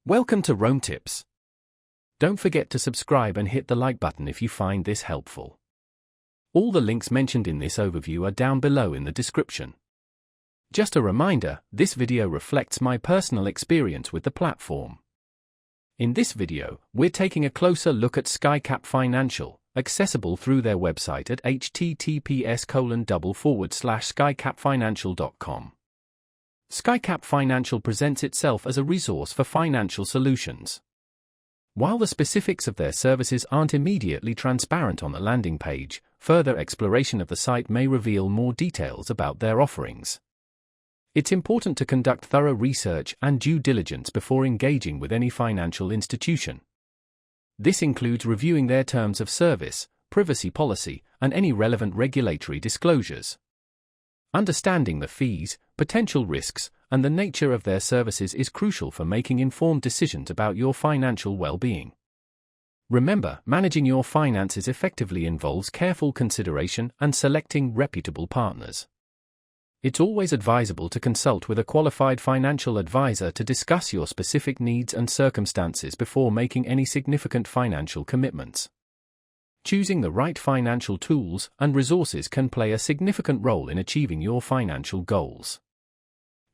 Welcome to Rome Tips. Don't forget to subscribe and hit the like button if you find this helpful. All the links mentioned in this overview are down below in the description. Just a reminder, this video reflects my personal experience with the platform. In this video, we're taking a closer look at SkyCap Financial, accessible through their website at https://skycapfinancial.com. SkyCap Financial presents itself as a resource for financial solutions. While the specifics of their services aren't immediately transparent on the landing page, further exploration of the site may reveal more details about their offerings. It's important to conduct thorough research and due diligence before engaging with any financial institution. This includes reviewing their terms of service, privacy policy, and any relevant regulatory disclosures. Understanding the fees, potential risks, and the nature of their services is crucial for making informed decisions about your financial well-being. Remember, managing your finances effectively involves careful consideration and selecting reputable partners. It's always advisable to consult with a qualified financial advisor to discuss your specific needs and circumstances before making any significant financial commitments. Choosing the right financial tools and resources can play a significant role in achieving your financial goals.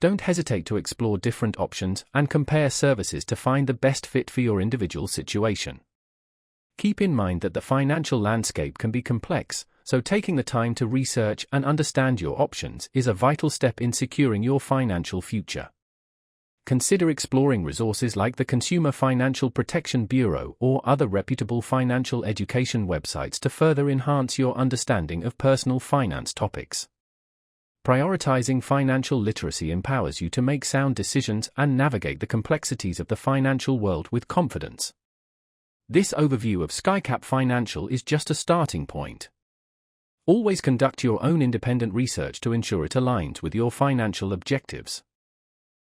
Don't hesitate to explore different options and compare services to find the best fit for your individual situation. Keep in mind that the financial landscape can be complex, so taking the time to research and understand your options is a vital step in securing your financial future. Consider exploring resources like the Consumer Financial Protection Bureau or other reputable financial education websites to further enhance your understanding of personal finance topics. Prioritizing financial literacy empowers you to make sound decisions and navigate the complexities of the financial world with confidence. This overview of SkyCap Financial is just a starting point. Always conduct your own independent research to ensure it aligns with your financial objectives.